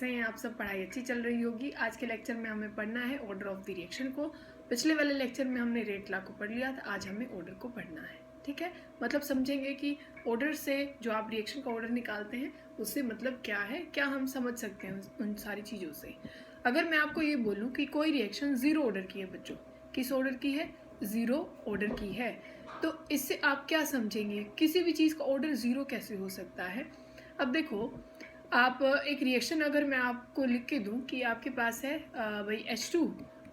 कैसे हैं आप सब? पढ़ाई अच्छी चल रही होगी। आज के लेक्चर में हमें पढ़ना है ऑर्डर ऑफ द रिएक्शन को। पिछले वाले लेक्चर में हमने रेट लॉ को पढ़ लिया था, आज हमें ऑर्डर को पढ़ना है। ठीक है, मतलब समझेंगे कि ऑर्डर से जो आप रिएक्शन का ऑर्डर निकालते हैं उससे मतलब क्या है, क्या हम समझ सकते हैं उन सारी चीज़ों से। अगर मैं आपको ये बोलूँ कि कोई रिएक्शन ज़ीरो ऑर्डर की है बच्चों, किस ऑर्डर की है? ज़ीरो ऑर्डर की है, तो इससे आप क्या समझेंगे? किसी भी चीज़ का ऑर्डर ज़ीरो कैसे हो सकता है? अब देखो, आप एक रिएक्शन अगर मैं आपको लिख के दूं कि आपके पास है भाई H2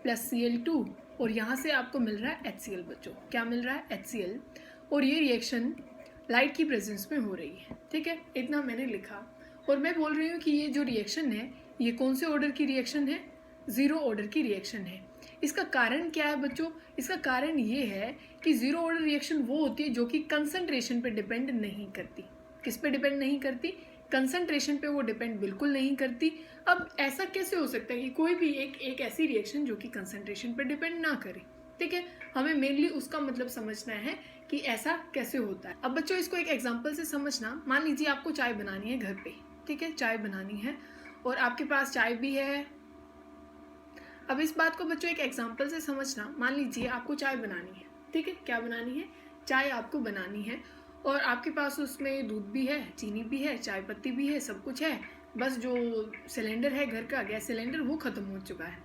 प्लस Cl2 और यहाँ से आपको मिल रहा है HCl। बच्चों क्या मिल रहा है? HCl। और ये रिएक्शन लाइट की प्रेजेंस में हो रही है। ठीक है, इतना मैंने लिखा और मैं बोल रही हूँ कि ये जो रिएक्शन है ये कौन से ऑर्डर की रिएक्शन है? ज़ीरो ऑर्डर की रिएक्शन है। इसका कारण क्या है बच्चों? इसका कारण ये है कि ज़ीरो ऑर्डर रिएक्शन वो होती है जो कि कंसंट्रेशन पे डिपेंड नहीं करती। किस पे डिपेंड नहीं करती? कंसंट्रेशन पे वो डिपेंड बिल्कुल नहीं करती। अब ऐसा कैसे हो सकता है कि कोई भी एक ऐसी रिएक्शन जो कि कंसंट्रेशन पे डिपेंड ना करे? ठीक है, हमें मेनली उसका मतलब समझना है कि ऐसा कैसे होता है। अब बच्चों इसको एक एग्जांपल से समझना। मान लीजिए आपको चाय बनानी है घर पे। ठीक है, चाय बनानी है और आपके पास चाय भी है। अब इस बात को बच्चों एक एग्जांपल से समझना। मान लीजिए आपको चाय बनानी है। ठीक है, क्या बनानी है? चाय आपको बनानी है और आपके पास उसमें दूध भी है, चीनी भी है, चाय पत्ती भी है, सब कुछ है। बस जो सिलेंडर है घर का, गैस सिलेंडर, वो ख़त्म हो चुका है।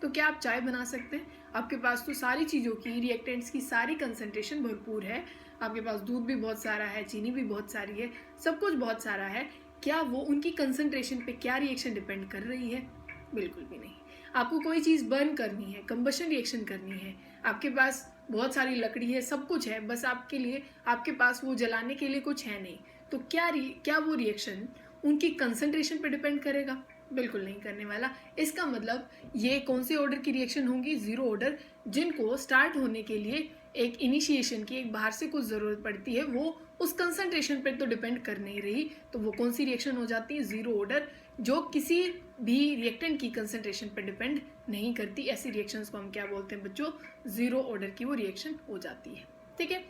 तो क्या आप चाय बना सकते हैं? आपके पास तो सारी चीज़ों की, रिएक्टेंट्स की सारी कंसंट्रेशन भरपूर है। आपके पास दूध भी बहुत सारा है, चीनी भी बहुत सारी है, सब कुछ बहुत सारा है। क्या वो उनकी कंसंट्रेशन पे क्या रिएक्शन डिपेंड कर रही है? बिल्कुल भी नहीं। आपको कोई चीज़ बर्न करनी है, कंबशन रिएक्शन करनी है, आपके पास बहुत सारी लकड़ी है, सब कुछ है, बस आपके पास वो जलाने के लिए कुछ है नहीं। तो क्या वो रिएक्शन उनकी कंसंट्रेशन पे डिपेंड करेगा? बिल्कुल नहीं करने वाला। इसका मतलब ये कौन से ऑर्डर की रिएक्शन होंगी? ज़ीरो ऑर्डर, जिनको स्टार्ट होने के लिए एक इनिशिएशन की, एक बाहर से कुछ ज़रूरत पड़ती है, वो उस कंसंट्रेशन पर तो डिपेंड कर नहीं रही। तो वो कौन सी रिएक्शन हो जाती है? ज़ीरो ऑर्डर, जो किसी भी रिएक्टेंट की कंसंट्रेशन पर डिपेंड नहीं करती। ऐसी रिएक्शंस को हम क्या बोलते हैं बच्चों? ज़ीरो ऑर्डर की वो रिएक्शन हो जाती है। ठीक है,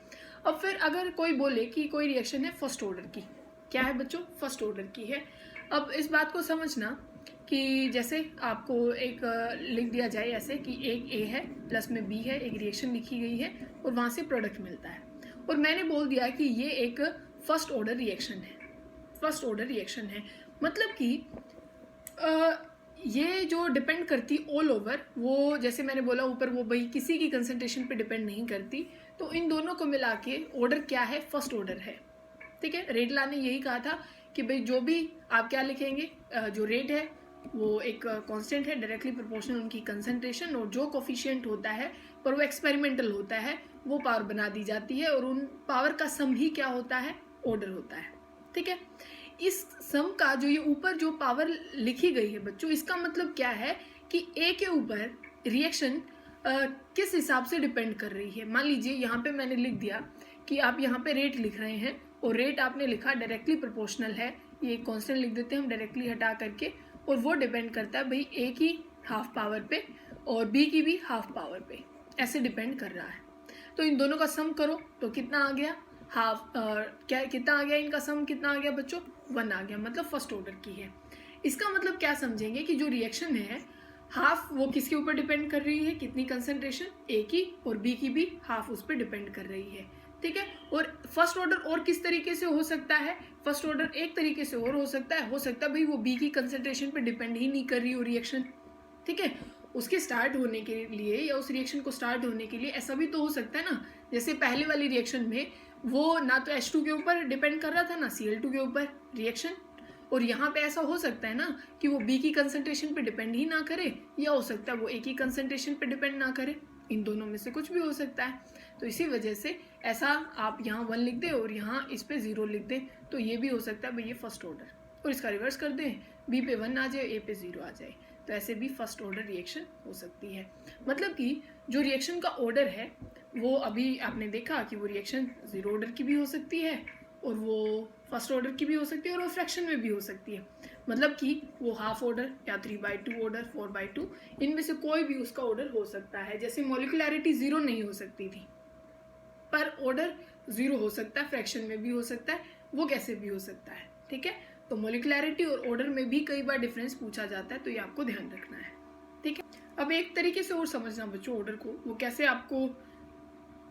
अब फिर अगर कोई बोले कि कोई रिएक्शन है फर्स्ट ऑर्डर की, क्या है बच्चों? फर्स्ट ऑर्डर की है। अब इस बात को समझना कि जैसे आपको एक लिख दिया जाए ऐसे कि एक A है प्लस में B है, एक रिएक्शन लिखी गई है और वहाँ से प्रोडक्ट मिलता है और मैंने बोल दिया कि ये एक फर्स्ट ऑर्डर रिएक्शन है। फर्स्ट ऑर्डर रिएक्शन है मतलब कि ये जो डिपेंड करती ऑल ओवर, वो जैसे मैंने बोला ऊपर, वो भाई किसी की कंसंट्रेशन पे डिपेंड नहीं करती। तो इन दोनों को मिला के ऑर्डर क्या है? फर्स्ट ऑर्डर है। ठीक है, रेट लॉ ने यही कहा था कि भाई जो भी आप क्या लिखेंगे, जो रेट है वो एक कांस्टेंट है, डायरेक्टली प्रोपोर्शनल उनकी कंसंट्रेशन, और जो कोफिशिएंट होता है पर वो एक्सपेरिमेंटल होता है, वो पावर बना दी जाती है और उन पावर का सम ही क्या होता है? ऑर्डर होता है। ठीक है, इस सम का जो ये ऊपर जो पावर लिखी गई है बच्चों, इसका मतलब क्या है कि A के ऊपर रिएक्शन किस हिसाब से डिपेंड कर रही है। मान लीजिए यहाँ पे मैंने लिख दिया कि आप यहाँ पे रेट लिख रहे हैं और रेट आपने लिखा डायरेक्टली प्रोपोर्शनल है, ये कांस्टेंट लिख देते हैं हम डायरेक्टली हटा करके, और वो डिपेंड करता है भाई A की हाफ पावर पे और B की भी हाफ पावर पे, ऐसे डिपेंड कर रहा है। तो इन दोनों का सम करो तो कितना आ गया? हाफ क्या कितना आ गया? इनका सम कितना आ गया बच्चों? 1 आ गया, मतलब फर्स्ट ऑर्डर की है। इसका मतलब क्या समझेंगे कि जो रिएक्शन है हाफ, वो किसके ऊपर डिपेंड कर रही है? कितनी कंसंट्रेशन? A की, और B की भी हाफ उस पर डिपेंड कर रही है। ठीक है, और फर्स्ट ऑर्डर और किस तरीके से हो सकता है? फर्स्ट ऑर्डर एक तरीके से और हो सकता है भाई वो B की कंसंट्रेशन पे डिपेंड ही नहीं कर रही हो रिएक्शन। ठीक है, उसके स्टार्ट होने के लिए या उस रिएक्शन को स्टार्ट होने के लिए ऐसा भी तो हो सकता है ना, जैसे पहले वाली रिएक्शन में वो ना तो H2 के ऊपर डिपेंड कर रहा था ना Cl2 के ऊपर रिएक्शन, और यहाँ पे ऐसा हो सकता है ना कि वो B की कंसंट्रेशन पे डिपेंड ही ना करे, या हो सकता है वो A की कंसंट्रेशन पे डिपेंड ना करे। इन दोनों में से कुछ भी हो सकता है। तो इसी वजह से ऐसा आप यहाँ 1 लिख दें और यहाँ इस पे 0 लिख दें, तो ये भी हो सकता है भाई ये फर्स्ट ऑर्डर, और इसका रिवर्स कर दें, B पे 1 आ जाए, A पे 0 आ जाए, तो ऐसे भी फर्स्ट ऑर्डर रिएक्शन हो सकती है। मतलब कि जो रिएक्शन का ऑर्डर है वो अभी आपने देखा कि वो रिएक्शन ज़ीरो ऑर्डर की भी हो सकती है और वो फर्स्ट ऑर्डर की भी हो सकती है और वो फ्रैक्शन में भी हो सकती है। मतलब कि वो हाफ ऑर्डर या 3/2 ऑर्डर, 4/2, इनमें से कोई भी उसका ऑर्डर हो सकता है। जैसे मॉलिक्यूलैरिटी 0 नहीं हो सकती थी, पर ऑर्डर 0 हो सकता है, फ्रैक्शन में भी हो सकता है, वो कैसे भी हो सकता है। ठीक है, तो मोलिकुलैरिटी और ऑर्डर में भी कई बार डिफरेंस पूछा जाता है, तो ये आपको ध्यान रखना है, ठीक है। अब एक तरीके से और समझना बच्चों ऑर्डर को, वो कैसे आपको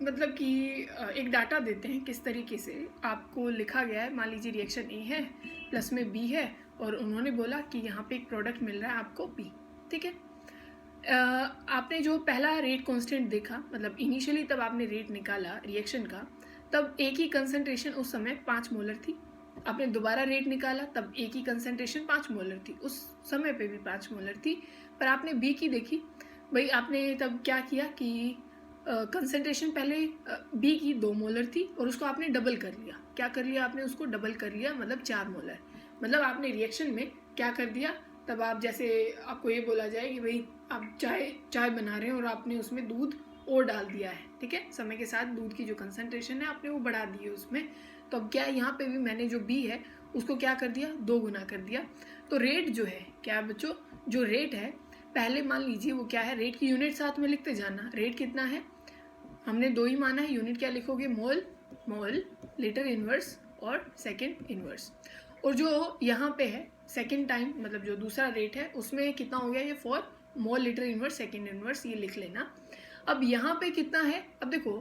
मतलब कि एक डाटा देते हैं किस तरीके से आपको लिखा गया है। मान लीजिए रिएक्शन ए है प्लस में बी है और उन्होंने बोला कि यहाँ पे एक प्रोडक्ट मिल रहा है आपको बी, ठीक है। आपने जो पहला रेट कांस्टेंट देखा, मतलब इनिशियली तब आपने रेट निकाला रिएक्शन का, तब ए की कंसंट्रेशन उस समय 5 मोलर थी। आपने दोबारा रेट निकाला तब ए की कंसंट्रेशन 5 मोलर थी, उस समय पे भी 5 मोलर थी। पर आपने बी की देखी, भाई आपने तब क्या किया कि कंसंट्रेशन पहले बी की 2 मोलर थी और उसको आपने डबल कर लिया। क्या कर लिया आपने, उसको डबल कर लिया, मतलब 4 मोलर। मतलब आपने रिएक्शन में क्या कर दिया, तब आप जैसे आपको ये बोला जाए कि भाई आप चाय बना रहे हैं और आपने उसमें दूध और डाल दिया है, ठीक है। समय के साथ दूध की जो कंसंट्रेशन है आपने वो बढ़ा दी है उसमें। तो अब क्या यहाँ पे भी मैंने जो बी है उसको क्या कर दिया, 2 गुना कर दिया। तो रेट जो है क्या है बच्चों, जो रेट है पहले मान लीजिए वो क्या है, रेट की यूनिट साथ में लिखते जाना। रेट कितना है, हमने 2 ही माना है, यूनिट क्या लिखोगे, मोल, लीटर इनवर्स और सेकेंड इनवर्स। और जो यहाँ पे है सेकेंड टाइम, मतलब जो दूसरा रेट है उसमें कितना हो गया, ये for mole litre inverse second inverse, ये लिख लेना। अब यहाँ पे कितना है, अब देखो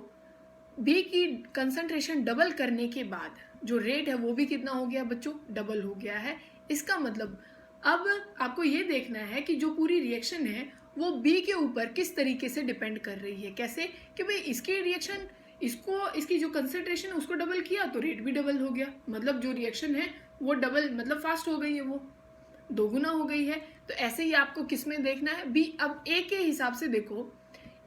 बी की कंसंट्रेशन डबल करने के बाद जो रेट है वो भी कितना हो गया बच्चों, डबल हो गया है। इसका मतलब अब आपको ये देखना है कि जो पूरी रिएक्शन है वो बी के ऊपर किस तरीके से डिपेंड कर रही है। कैसे कि भाई इसकी रिएक्शन इसकी जो कंसंट्रेशन है उसको डबल किया तो रेट भी डबल हो गया, मतलब जो रिएक्शन है वो डबल मतलब फास्ट हो गई है, वो 2 गुना हो गई है। तो ऐसे ही आपको किस में देखना है, बी। अब ए के हिसाब से देखो,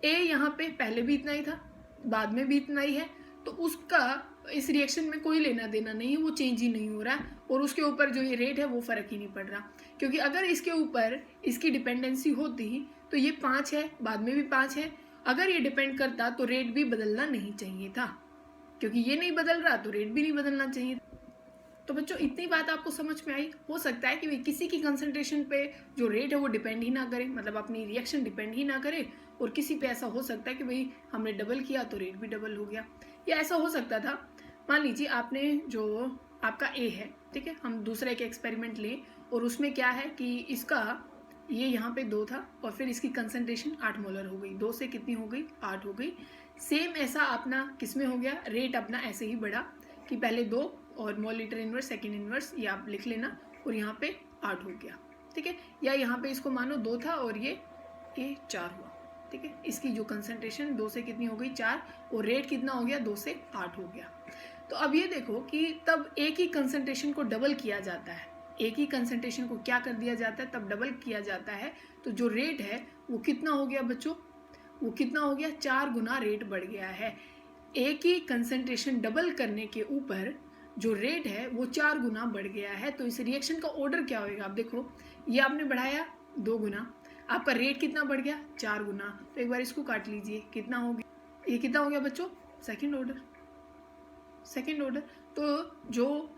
ए यहाँ पे पहले भी इतना ही था, बाद में भी इतना ही है, तो उसका इस रिएक्शन में कोई लेना देना नहीं है, वो चेंज ही नहीं हो रहा है। और उसके ऊपर जो ये रेट है वो फर्क ही नहीं पड़ रहा, क्योंकि अगर इसके ऊपर इसकी डिपेंडेंसी होती तो ये 5 है, बाद में भी 5 है। अगर ये डिपेंड करता तो रेट भी बदलना नहीं चाहिए था, क्योंकि ये नहीं बदल रहा तो रेट भी नहीं बदलना चाहिए। तो बच्चों इतनी बात आपको समझ में आई। हो सकता है कि किसी की कंसंट्रेशन पे जो रेट है वो डिपेंड ही ना करे, मतलब अपनी रिएक्शन डिपेंड ही ना करे, और किसी पे ऐसा हो सकता है कि भाई हमने डबल किया तो रेट भी डबल हो गया। या ऐसा हो सकता था, मान लीजिए आपने जो आपका ए है, ठीक है, हम दूसरा एक एक्सपेरिमेंट लें और उसमें क्या है कि इसका ये यहाँ पे 2 था और फिर इसकी कंसंट्रेशन 8 मोलर हो गई, 2 से कितनी हो गई, 8 हो गई। सेम ऐसा अपना किसमें हो गया, रेट अपना ऐसे ही बढ़ा कि पहले 2 और mole litre inverse second inverse, ये आप लिख लेना, और यहाँ पे 8 हो गया, ठीक है। या यहाँ पे इसको मानो 2 था और ये 4 हुआ, ठीक है। इसकी जो कंसंट्रेशन 2 से कितनी हो गई, 4, और रेट कितना हो गया, 2 से 8 हो गया। तो अब ये देखो कि तब ए की कंसंट्रेशन को डबल किया जाता है, ए की कंसंट्रेशन को क्या कर दिया जाता है, तब डबल किया जाता है। तो जो रेट है वो कितना हो गया बच्चों, वो कितना हो गया, 4 गुना रेट बढ़ गया है। ए की कंसंट्रेशन डबल करने के ऊपर जो रेट है वो 4 गुना बढ़ गया है। तो इस रिएक्शन का ऑर्डर क्या होगा, आप देखो ये आपने बढ़ाया 2 गुना, आपका रेट कितना बढ़ गया, 4 गुना। तो एक बार इसको काट लीजिए, कितना हो गया, ये कितना हो गया बच्चों, सेकेंड ऑर्डर। तो जो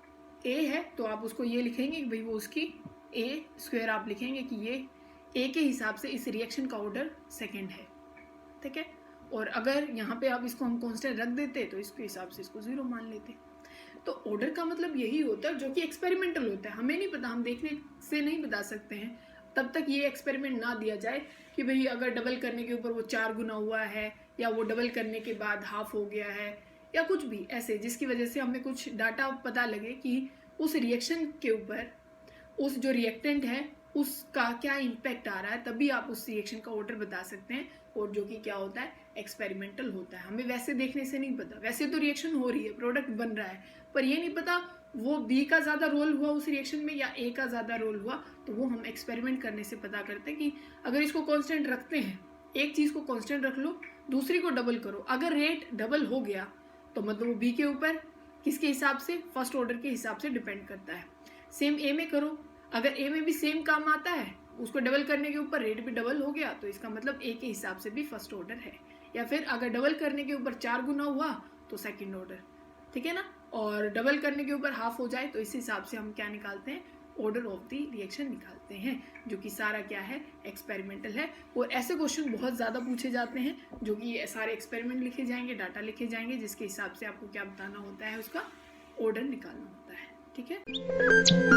ए है तो आप उसको ये लिखेंगे कि भाई वो उसकी ए स्क्वायर आप लिखेंगे कि ये ए के हिसाब से इस रिएक्शन का ऑर्डर सेकेंड है, ठीक है। और अगर यहाँ पे आप इसको हम कांस्टेंट रख देते तो इसके हिसाब से इसको 0 मान लेते। तो ऑर्डर का मतलब यही होता है, जो कि एक्सपेरिमेंटल होता है, हमें नहीं पता, हम देखने से नहीं बता सकते हैं तब तक ये एक्सपेरिमेंट ना दिया जाए कि भाई अगर डबल करने के ऊपर वो 4 गुना हुआ है, या वो डबल करने के बाद हाफ हो गया है, या कुछ भी ऐसे जिसकी वजह से हमें कुछ डाटा पता लगे कि उस रिएक्शन के ऊपर उस जो रिएक्टेंट है उसका क्या इम्पैक्ट आ रहा है, तभी आप उस रिएक्शन का ऑर्डर बता सकते हैं। और जो कि क्या होता है, एक्सपेरिमेंटल होता है, हमें वैसे देखने से नहीं पता। वैसे तो रिएक्शन हो रही है, प्रोडक्ट बन रहा है, पर ये नहीं पता वो बी का ज़्यादा रोल हुआ उस रिएक्शन में या ए का ज़्यादा रोल हुआ। तो वो हम एक्सपेरिमेंट करने से पता करते हैं कि अगर इसको कांस्टेंट रखते हैं, एक चीज़ को कांस्टेंट रख लो, दूसरी को डबल करो, अगर रेट डबल हो गया तो मतलब वो बी के ऊपर किसके हिसाब से, फर्स्ट ऑर्डर के हिसाब से डिपेंड करता है। सेम ए में करो, अगर ए में भी सेम काम आता है, उसको डबल करने के ऊपर रेट भी डबल हो गया तो इसका मतलब ए के हिसाब से भी फर्स्ट ऑर्डर है। या फिर अगर डबल करने के ऊपर 4 गुना हुआ तो सेकंड ऑर्डर, ठीक है ना। और डबल करने के ऊपर हाफ हो जाए तो इस हिसाब से हम क्या निकालते हैं, ऑर्डर ऑफ द रिएक्शन निकालते हैं, जो कि सारा क्या है, एक्सपेरिमेंटल है। और ऐसे क्वेश्चन बहुत ज़्यादा पूछे जाते हैं, जो कि सारे एक्सपेरिमेंट लिखे जाएंगे, डाटा लिखे जाएंगे, जिसके हिसाब से आपको क्या बताना होता है, उसका ऑर्डर निकालना होता है, ठीक है।